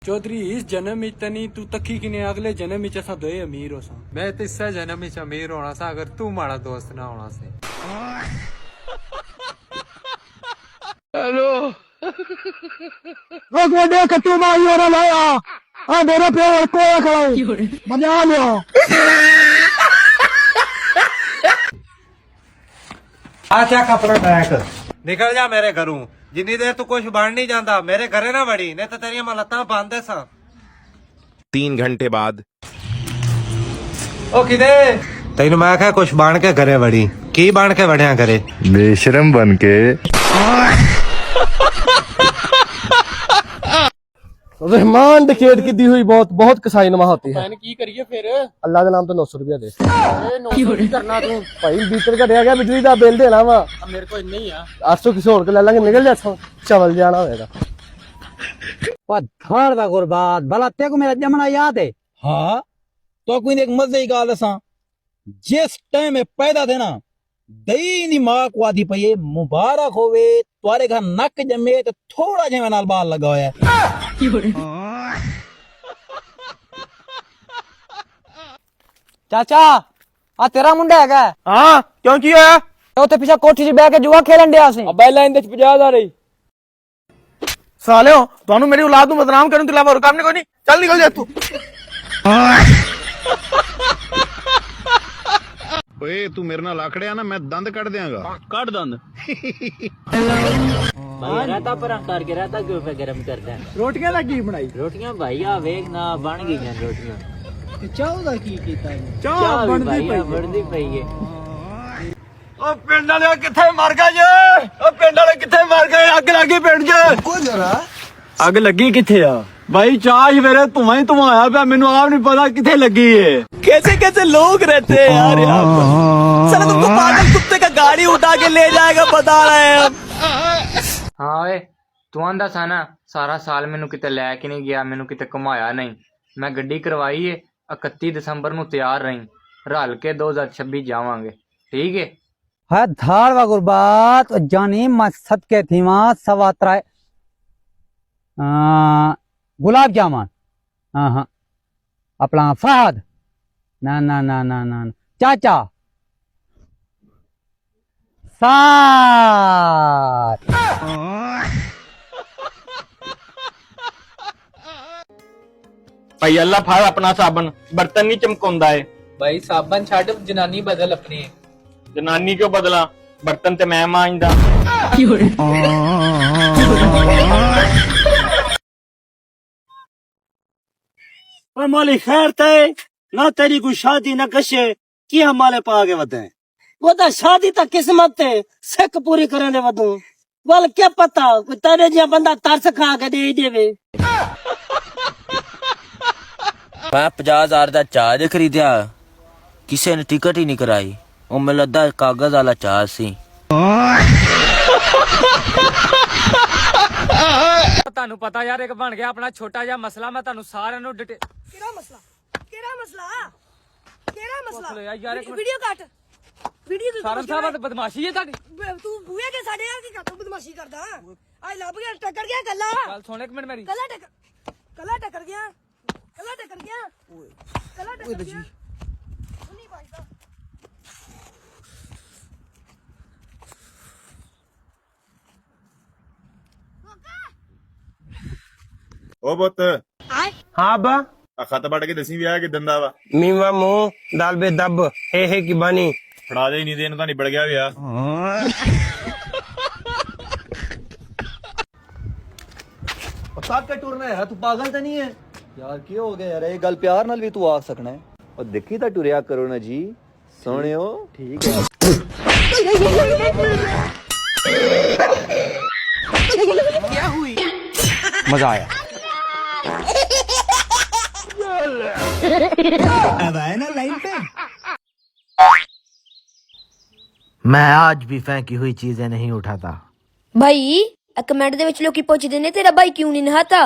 चौधरी इस जन्म में तनी तू तकी किने अगले जन्म में असा दोए अमीर हो सा। मैं तो इस जन्म में अमीर होना सा अगर तू माड़ा दोस्त ना होना से। हेलो वो देख तू मारी हो रहा है आ मेरा प्यार को खड़ा बजा लो। आ क्या कपड़ा पैक निकल जा मेरे घरों। जिन्नी देर तू कुछ बन नहीं जाता मेरे घरे ना बड़ी नहीं तो तेरिया मैं लत्तां बांध सा। 3 घंटे बाद ओ किदे तेन मैं क्या कुछ बन के घरे बड़ी की बन के बढ़िया करे बेशरम बन के। रहमान डकेट की दी हुई बहुत बहुत कसाई नमा होती है। की करिए फिर अल्लाह के नाम तो 900 रुपया दे। 900 करना तू भाई बीतर घटिया गया बिजली का बिल देना वा मेरे को नहीं है 800 किसी और को ले लेंगे निकल जा चावल जाना होगा। पत्थर दा गुरबात भला ते को मेरा जमना याद है। हाँ तो कोई एक मजे की गाल दसा जिस टाइम में पैदा थे ना दई दी मां को आधी पई मुबारक होवे तुम्हारे घर नक जमे तो थोड़ा जिहा नाल बाल लगा होया चाचा आ तेरा मुंडा हैगा। हाँ क्यों की होया उत्थे पीछे कोठी च बैठ के जुआ खेलन दिया सी। अबे लाइन दे 50 आ रही साले हो ਤੁਹਾਨੂੰ मेरी औलाद ਨੂੰ बदनाम करने के अलावा और काम नहीं कोई नहीं। चल निकल जा तू। ओए तू मेरे नाल आखड़िया ना मैं दंद कट दियांगा। कट दंद भाई रहता पर करके रहता क्यों पे गरम करता है। रोटियां दा की बनाई रोटियां भाई आ वेख ना बन गई हैं रोटियां। चाह दा की कीता चाह बनदी पई है। ओ पिंड वाले किथे मर गए जे ओ पिंड वाले किथे मर गए अग लगी पिंड च को जरा अग लगी किथे आ भाई चाह मेरे धुआं ही धुआं आया पिया मेनू आप नहीं पता किथे लगी है। कैसे कैसे लोग रहते हैं यार यहाँ पर साला तुमको पागल कुत्ते का गाड़ी उठा के ले जाएगा बता रहे हैं हम। हाँ ਓਏ ਤੂੰ ਆਂਦਾ ਸਾ ਨਾ ਸਾਰਾ ਸਾਲ ਮੈਨੂੰ ਕਿਤੇ ਲੈ ਕੇ ਨਹੀਂ ਗਿਆ ਮੈਨੂੰ ਕਿਤੇ ਘੁਮਾਇਆ ਨਹੀਂ। ਮੈਂ ਗੱਡੀ ਕਰਵਾਈ ਏ 31 ਦਸੰਬਰ ਨੂੰ ਤਿਆਰ ਰਹੀਂ ਰਲ ਕੇ 2026 ਜਾਵਾਂਗੇ ठीक है। है धार वा गुरबात जानी मकसद के थी वहां सवात्रा गुलाब जामुन। हाँ हाँ अपना फहद ना ना ना ना ना चाचा साथ भाई अल्लाह फाड़ अपना साबन बर्तन नहीं चमकाउंदा है। भाई साबन छाड़ जनानी बदल अपनी जनानी क्यों बदला बर्तन ते मैं मांजदा। माली खैर तय ना तेरी कोई शादी ना कशे की हमारे पागे वते वो तो शादी तक किस्मत है सिक पूरी करने वदू बोल क्या पता कोई तेरे जिहा बंदा तरस खा के दे देवे। मैं 50,000 का चार्ज खरीदा किसी ने टिकट ही नहीं कराई और मैं लद्दा कागज वाला चार्ज सी। ਤੁਹਾਨੂੰ ਪਤਾ ਯਾਰ ਇੱਕ ਬਣ ਗਿਆ ਆਪਣਾ ਛੋਟਾ ਜਿਹਾ ਮਸਲਾ ਮੈਂ ਤੁਹਾਨੂੰ ਸਾਰਿਆਂ ਨੂੰ ਕਿਹੜਾ ਮਸਲਾ ਯਾਰ ਇੱਕ ਵੀਡੀਓ ਕੱਟ ਵੀਡੀਓ ਸਾਰਨ ਸਾਹਿਬ ਬਦਮਾਸ਼ੀ ਹੈ ਤੁਹਾਡੀ ਤੂੰ ਬੂਹੇ ਕੇ ਸਾਡੇ ਆ ਕੀ ਕਰਦਾ ਬਦਮਾਸ਼ੀ ਕਰਦਾ ਆਈ ਲੱਭ ਗਿਆ ਟੱਕਰ ਗਿਆ ਗੱਲਾਂ ਗੱਲ ਸੁਣ ਇੱਕ ਮਿੰਟ ਮੇਰੀ ਕੱਲਾ ਟੱਕਰ ਗਿਆ ਨਹੀਂ ਭਾਈਦਾ ओ पुत हाँ बा खत पढ़ के दसी भी आया कि दंदा वा मीवा मुंह दाल बे दब हे की बानी फड़ा दे नहीं देन तो निबड़ गया भी साथ का टूरना है तू पागल तो नहीं है यार क्यों हो गया यार ये गल प्यार नाल भी तू आ सकना है और देखी ता टुरिया करो ना जी सोनियो ठीक है। क्या हुई मजा आया। अब आए ना लाइन पे मैं आज भी फेंकी हुई चीजें नहीं उठाता। भाई कमेंट ਦੇ ਵਿੱਚ ਲੋਕੀ ਪੁੱਛਦੇ ਨੇ ਤੇਰਾ ਭਾਈ ਕਿਉਂ ਨਹੀਂ ਨਹਾਤਾ।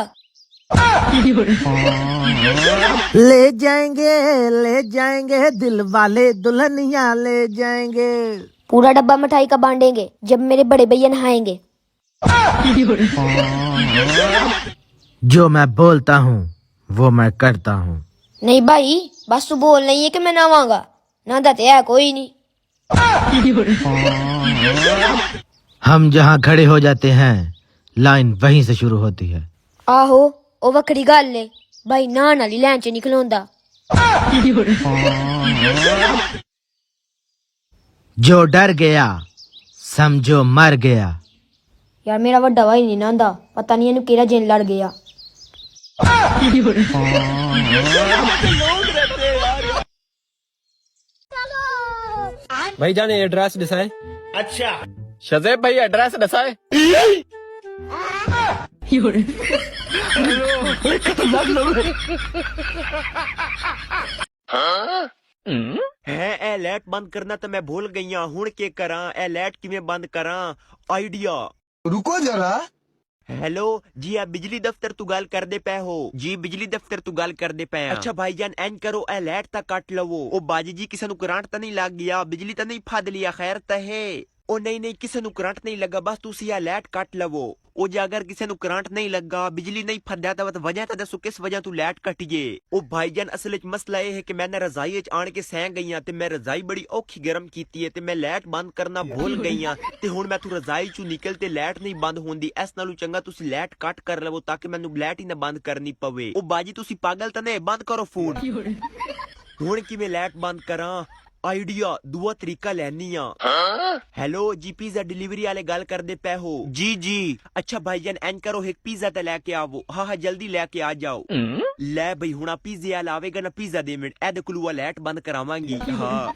ले जाएंगे दिल वाले दुल्हनिया ले जाएंगे। पूरा डब्बा मिठाई का बांटेंगे जब मेरे बड़े भैया नहाएंगे। जो मैं बोलता हूँ वो मैं करता हूँ। नहीं भाई बस तू बोल नहीं है कि मैं नहावांगा ना तो है कोई नहीं। हम जहाँ खड़े हो जाते हैं लाइन वहीं से शुरू होती है। आहो ओ वक्री गल है भाई नहान वाली लाइन च निकलोंदा। जो डर गया समझो मर गया। यार मेरा वड्डा भाई नहीं नहांदा पता नहीं इन्हू केड़ा जिन लड़ गया। भाई जाने एड्रेस दसाए। अच्छा शजेब भाई एड्रेस दसाए। है ए लाइट बंद करना तो मैं भूल गई हूं हुण के करा ए लाइट किवें बंद करा आइडिया। रुको जरा। हेलो जी आप बिजली दफ्तर तू गल कर दे पे हो जी बिजली दफ्तर तू गल कर दे पे। अच्छा भाईजान एंज करो ए लाइट ता कट लवो। ओ बाजी जी किसे नु करंट ता नहीं लग गया बिजली ता नहीं फद लिया खैर ता है। ओ नहीं किसे नु करंट नहीं लगा बस तुसी ए लाइट कट लवो। ओ जे अगर किसे नु करंट नहीं लगा बिजली नहीं फद्या ता वजह ता दसो किस वजह तू लाइट कटिए। ओ भाईजान असल विच मसला ये है कि मैंने रजाई विच आण के सह गई हां ते मैं रजाई बड़ी औखी गर्म कीती है ते मैं लाइट बंद करना भूल गई हां ते हुण मैं तू रजाई चू निकल ते लाइट नहीं बंद होंदी। इस नालों चंगा तुसी लाइट कट कर लवो ताकि मैनू लाइट ही ना बंद करनी पवे। ओ बाजी तुसी पागल ता नहीं बंद करो फोन। हुण किवें लाइट बंद करा आइडिया दूआ तरीका लैनी आ। हेलो जी पिज्जा डिलीवरी वाले गल कर दे पे हो जी जी। अच्छा भाईजान एंज करो एक पिज्जा ते लेके आवो। हाँ जल्दी लेके आ जाओ। ले भाई हुणा पिज्जे वाला आवेगा ना पिज्जा दे मिनट ए दे कुलूआ लाइट बंद करावांगी। हाँ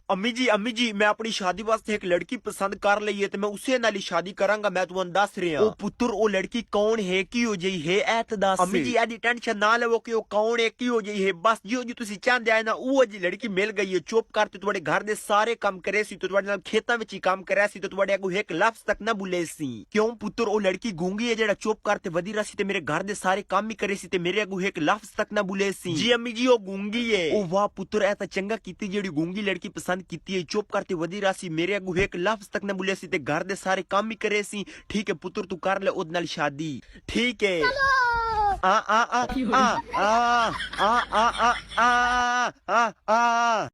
अम्मी जी मैं अपनी शादी वास्ते एक लड़की पसंद कर ली है तो मैं उसे नाल ही शादी करांगा। मैं तुहानू दस रहा। ओ पुत्र ओ लड़की कौन है की हो जाई है ए ते दस। अम्मी जी एदी टेंशन ना लवो कि ओ कौन है की हो जाई है बस जो जो तुसी चाहंदे आए ना वो जी लड़की मिल गई है। चुप कर ते तुहाडे घर दे सारे काम करे सी तो तुहाडे नाल खेतां विच ही काम करे सी तो तुहाडे अगू एक लफ्ज तक ना बुले सी। क्यों पुत्र ओ लड़की गूंगी है जेड़ा चुप कर ते वधी रसी ते मेरे घर दे सारे काम ही करे सी ते मेरे अगू एक लफ्ज तक ना बुले सी। जी अम्मी जी ओ गूंगी है। ओ वाह पुत्र ए ता चंगा कीती जेड़ी गूंगी लड़की पसंद कीती है। चुप करती वधी रासी मेरे अगू एक लफ्ज तक न बोले सी ते घर दे सारे काम ही करे सी। ठीक है पुत्र तू कर ले ओद नाल शादी ठीक है। आ आ आ आ आ आ आ आ आ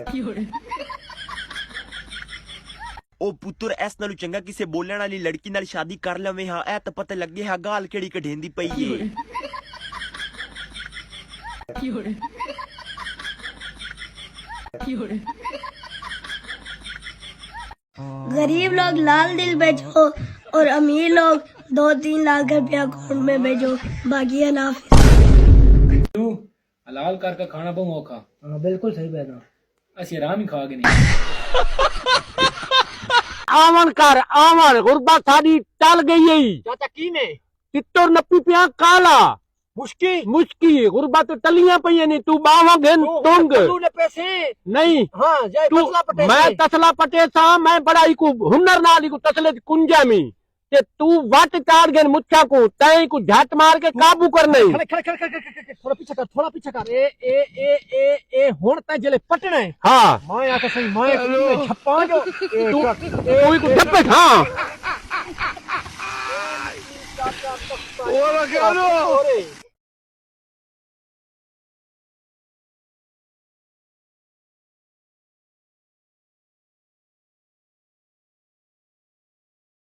ओ पुत्र एस नालू चंगा किसे बोलने वाली लड़की नाल शादी कर लवे। हाँ ए तो पता लगे हा गाल केड़ी कढेंदी पई है। गरीब लोग लाल दिल भेजो और अमीर लोग 2-3 लाख रुपया अकाउंट में भेजो बाकी अल्लाह तू हलाल करके खाना बहु औखा। हाँ बिल्कुल सही बैठा असि आराम ही खा के नहीं। आवन कर आवन गुरबत साडी टल गई है। चाचा की ने तित्तोर नप्पी पिया काला मुश्की गुरबत टलियां पई नहीं तू बावा घेन तुंग ने पैसे नहीं। हाँ जाए तू तसला पटे मैं तसला पटे सा मैं बड़ाई को हुनर नाली को तसले कुंजा मी ते तू वट चाड़ गेन मुच्छा को तई को झट मार के काबू कर नहीं। खड़े थोड़ा पीछे कर ए ए ए ए ए हुन ता जले पटना है। हाँ मैं आके सही मैं छप्पा जो तू कोई को धप्पे हाँ ओ लगा लो